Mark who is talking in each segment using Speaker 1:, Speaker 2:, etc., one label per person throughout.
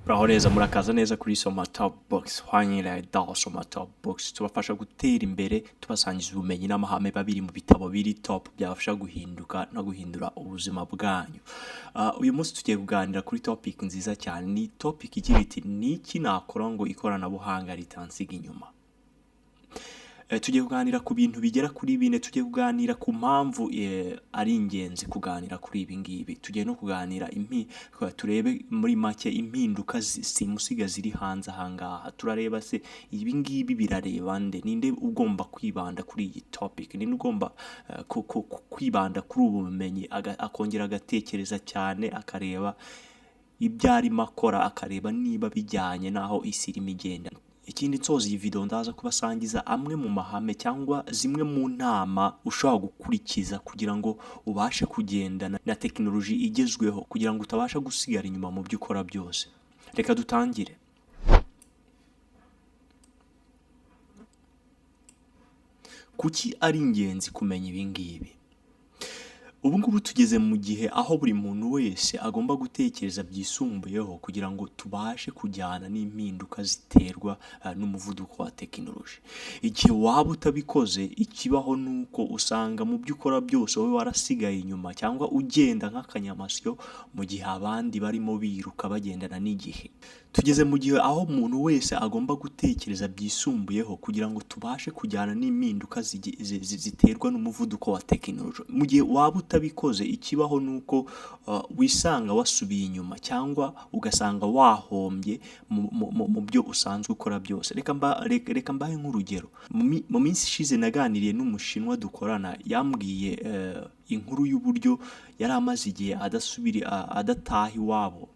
Speaker 1: Muraho neza murakaza neza kuri Soma Top Box. Hwanyira da Soma Top Box tubafasha gutera imbere, tubasangiza ubumenyi n'amahame babiri mu bitabo biri top byafasha guhinduka no guhindura ubuzima bwanyu. Uyu munsi tugiye kuganira kuri topic nziza cyane. Ni topic igira iti niki nakora ngo ikoranabuhanga ritansiga inyuma. Tugiye kuganira ku bintu bigera kuri bine, tugiye kuganira ku mpamvu ari ingenzi kuganira kuri ibi ngibi. Tugiye no kuganira turebe muri make impinduka simusiga ziri hanze ahangaha. Turareba se ibi ngibi birareba ninde ugomba kwibanda kuri iyi topic, ninde ugomba kwibanda kuri ubu bumenyi, akongera agatekereza cyane, akareba ibyo arimo akora, akareba niba bijyanye naho isi irimo igenda. Ikindi nsoza iyi video ndaza kubasangiza amwe mu mahame cyangwa zimwe mu nama ushobora gukurikiza kugira ngo ubashe kugendana na teknoloji igezweho, kugira ngo utabasha gusigara inyuma mu byo ukora byose. Reka dutangire. Kuki ari ingenzi kumenya ibi ngibi? Ubu ngubu tugeze mu gihe aho buri muntu wese agomba gutekereza byisumbuyeho kugira ngo tubashe kujyana n'impinduka ziterwa n'umuvuduko wa teknoloji. Igihe waba utabikoze, ikibaho nuko usanga mu byo ukora byose wowe warasigaye inyuma cyangwa ugenda nk'akanyamasyo mu gihe abandi barimo biruka bagendana n'igihe. Tugeze mu gihe aho umuntu wese agomba gutekereza byisumbuyeho kugira ngo tubashe kujyana n'impinduka ziterwa n'umuvuduko wa teknoloji. Mu gihe waba utabikoze, ikibaho nuko wisanga wasubiye inyuma cyangwa ugasanga wahombye mu byo usanzwe ukora byose. Reka mbahe nk'urugero. Mu minsi ishize naganiriye n'umushinwa dukorana, yambwiye inkuru y'uburyo yari amaze igihe adataha iwabo.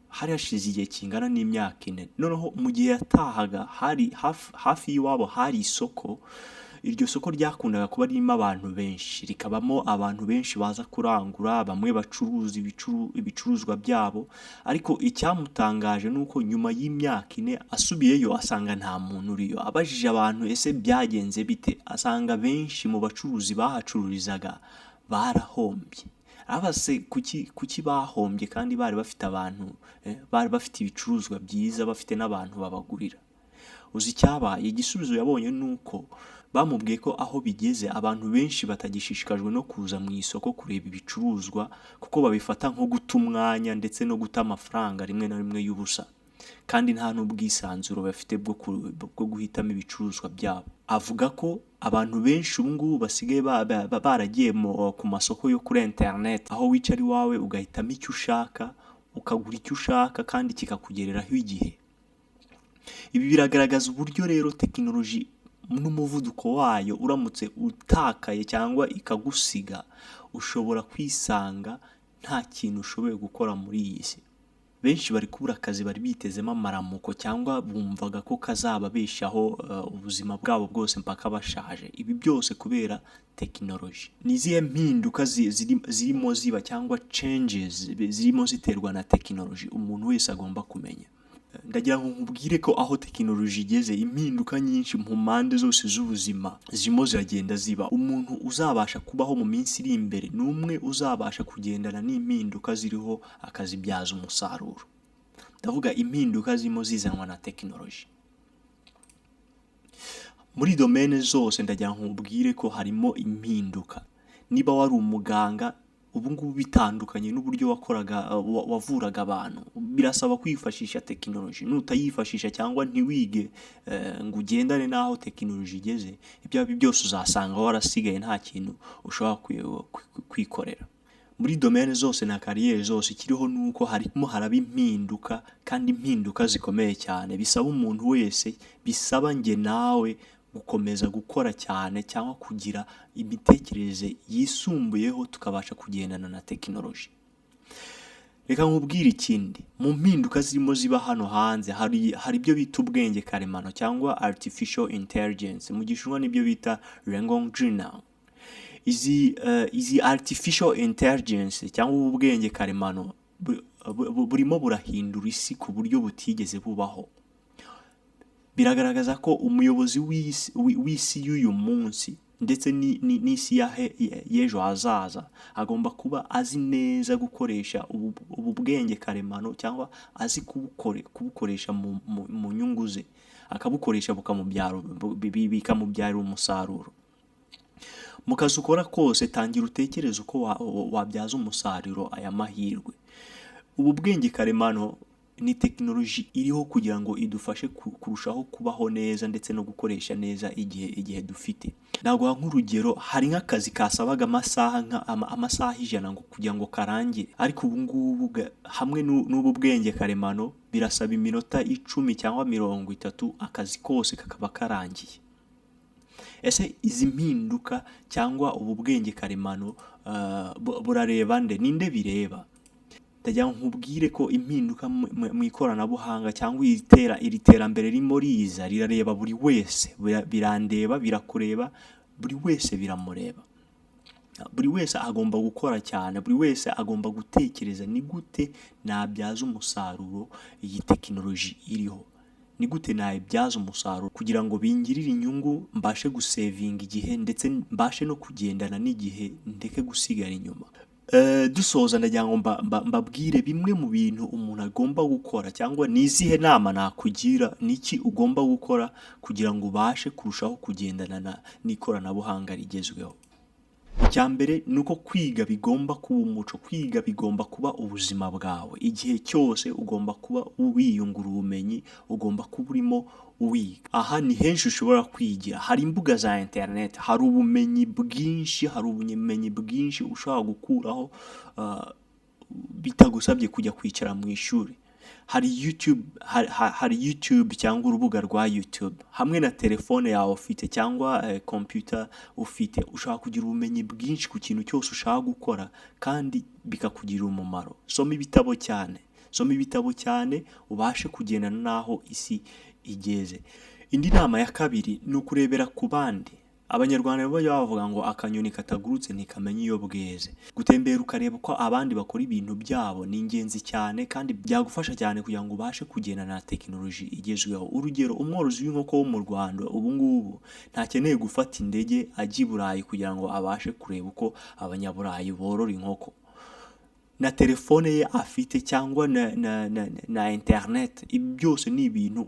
Speaker 1: Hari hashize igihe kingana n'imyaka 4. Noneho mu gihe yatahaga, hari hafi y'iwabo hari isoko. Iryo soko ryakundaga kuba ririmo abantu benshi, rikabamo abantu benshi baza kurangura, bamwe bacuruza ibicuruzwa byabo. Ariko icyamutangaje nuko nyuma y'imyaka 4 asubiyeyo asanga nta muntu uriyo. Abajije abantu ese byagenze bite, asanga benshi mu bacuruzi bahacururizaga barahombye. Abase kuki bahombye kandi bari bafite abantu, bari bafite ibicuruzwa byiza, bafite n'abantu babagurira. Uzi icyabaye? Igisubizo yabonye nuko bamubwiye ko aho bigeze abantu benshi batagishishikajwe no kuza mu isoko kureba ibicuruzwa, kuko babifata nko guta umwanya ndetse no guta amafaranga rimwe na rimwe y'ubusa, kandi nta n'ubwisanzuro bafite bwo guhitamo ibicuruzwa byabo. Avuga ko abantu benshi ubu ngubu basigaye baragiye ku masoko yo kuri internet, aho wicara iwawe ugahitamo icyo ushaka, ukagura icyo ushaka kandi kikakugereraho igihe. Ibi biragaragaza uburyo rero teknoloji n'umuvuduko wayo uramutse utakaye cyangwa ikagusiga, ushobora kwisanga nta kintu ushoboye gukora muri iyi si. Benshi bari kubura akazi, bari bitezemo amaramuko cyangwa bumvaga ko kazababeshaho ubuzima bwabo bwose mpaka bashaje. Ibi byose kubera teknoloji. Nizihe mpinduka zirimo ziba cyangwa changes zirimo ziterwa na teknoloji umuntu wese agomba kumenya? Ndagira ngo nkubwire ko aho teknoloji igeze, impinduka nyinshi mu mpande zose z'ubuzima zirimo ziragenda ziba. Umuntu uzabasha kubaho mu minsi iri imbere n'umwe uzabasha kugendana n'impinduka ziriho akazibyaza umusaruro. Ndavuga impinduka zirimo zizanwa na teknoloji. Muri domaine zose ndagira ngo nkubwire ko harimo impinduka. Niba wari umuganga, ubu ngubu bitandukanye n'uburyo wavuraga abantu. Birasaba kwifashisha teknoloji. Nutayifashisha cyangwa ntiwige ngo ugendane naho teknoloji igeze, ibyo byose uzasanga warasigaye nta kintu ushobora kwikorera. Muri domaine zose na kariyeri zose kiriho nuko harimo haraba impinduka, kandi impinduka zikomeye cyane. Bisaba umuntu wese, bisaba nge nawe gukomeza gukora cyane cyangwa kugira imitekerereze yisumbuyeho, tukabasha kugendana na teknoloji. Reka nkubwire ikindi. Mu mpinduka zirimo ziba hano hanze hari ibyo bita ubwenge karemano cyangwa artificial intelligence. Mu gishinwa nibyo bita rengongjina. Izi artificial intelligence cyangwa ubwenge karemano burimo burahindura isi ku buryo butigeze bubaho. Biragaragaza ko umuyobozi w'isi y'uyu munsi ndetse n'isi y'ejo hazaza, agomba kuba azi neza gukoresha ubu bwenge karemano, cyangwa azi kubukoresha mu nyungu ze, akabukoresha bikamubyarira umusaruro. Mu kazi ukora kose tangira utekereza uko wabyaza umusaruro aya mahirwe. Ubu bwenge karemano ni tekinoloji iriho kugira ngo idufashe kurushaho kubaho neza ndetse no gukoresha neza igihe dufite. Naguha nk'urugero, hari nk'akazi kasabaga amasaha 100 ngo kugira ngo karangire, ariko ubu ngubu hamwe n'ubu bwenge karemano birasaba iminota 10 cyangwa 30 akazi kose kakaba karangiye. Ese izi mpinduka cyangwa ubu bwenge karemano burareba ninde bireba? Ndagira nkubwire ko impinduka mu ikoranabuhanga cyangwa iri terambere ririmo riza rirareba buri wese, birandeba, birakureba, buri wese biramureba. Buri wese agomba gukora cyane, buri wese agomba gutekereza ni gute nabyaza umusaruro iyi tekinoloji iriho, ni gute nayibyaza umusaruro kugira ngo bingirire inyungu, mbashe gusevinga igihe ndetse mbashe no kugendana n'igihe, ndeke gusigara inyuma. Dusoza ndagira ngo mbabwire bimwe mu bintu umuntu agomba gukora, cyangwa nizihe nama nakugira, niki ugomba gukora kugira ngo ubashe kurushaho kugendana n'ikoranabuhanga rigezweho. Icyambere nuko kwiga bigomba kuba umuco, kwiga bigomba kuba ubuzima bwawe. Igihe cyose ugomba kuba wiyungura ubumenyi, ugomba kuba urimo wiga. Aha ni henshi ushobora kwigira, hari imbuga za internet, hari ubumenyi bwinshi ushobora gukuraho bitagusabye kujya kwicara mu ishuri. Hari YouTube cyangwa urubuga rwa YouTube, hamwe na telefone yawe ufite cyangwa computer ufite, ushaka kugira ubumenyi bwinshi ku kintu cyose ushaka gukora kandi bikakugirira umumaro. Soma ibitabo cyane ubashe kugendana naho isi igeze. Indi nama ya kabiri ni ukurebera ku bandi. Abanyarwanda bajya bavuga ngo akanyoni katagurutse ntikamenya iyo bweze. Gutembera ukareba uko abandi bakora ibintu byabo ni ingenzi cyane, kandi byagufasha cyane kugira ngo ubashe kugendana na tekinoloji igezweho. Urugero, umworozi w'inkoko wo mu Rwanda ubu ngubu ntakeneye gufata indege ajya i Burayi kugira ngo abashe kureba uko abanyaburayi borora inkoko. Na telefone ye afite cyangwa na internet, ibi byose ni ibintu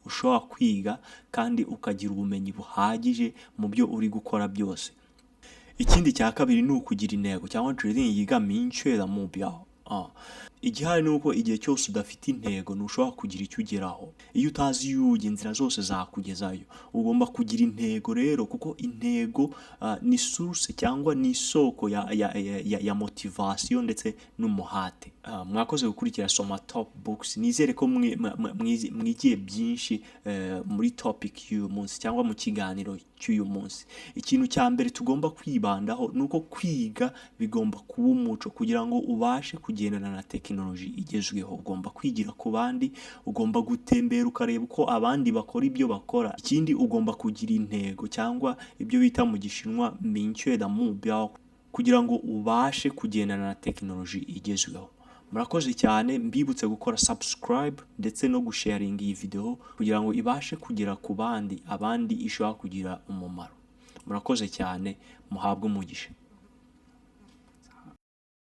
Speaker 1: ushobora kwiga kandi ukagira ubumenyi buhagije mu byo uri gukora byose. Ikindi cya kabiri ni ukugira intego, cyangwa trading yiga minshwera mu byaho. Igihari nuko igihe cyose udafite intego ntushobora kugira icyo ugeraho. Iyo utazi yuge inzira zose zakugezayo. Ugomba kugira intego rero, kuko intego ni source cyangwa ni isoko ya motivation ndetse n'umuhate. Mwakoze gukurikira Soma Top Books. Nizere ko mwigiye byinshi muri topic y'uyu munsi cyangwa mu kiganiro cy'uyu munsi. Ikintu cya mbere tugomba kwibandaho nuko kwiga bigomba kuba umuco kugira ngo ubashe kugendana na tekinoloji igezweho. Ugomba kwigira ku bandi, ugomba gutembera ukareba uko abandi bakora ibyo bakora. Ikindi ugomba kugira intego, cyangwa ibyo bita mu Gishinwa minshwera mu byaho, kugira ngo ubashe kugendana na tekinoloji igezweho. Murakoze cyane, mbibutse gukora subscribe ndetse no gusharinga iyi video kugira ngo ibashe kugera ku abandi ishobora kugira umumaro. Murakoze cyane, muhabwe umugisha.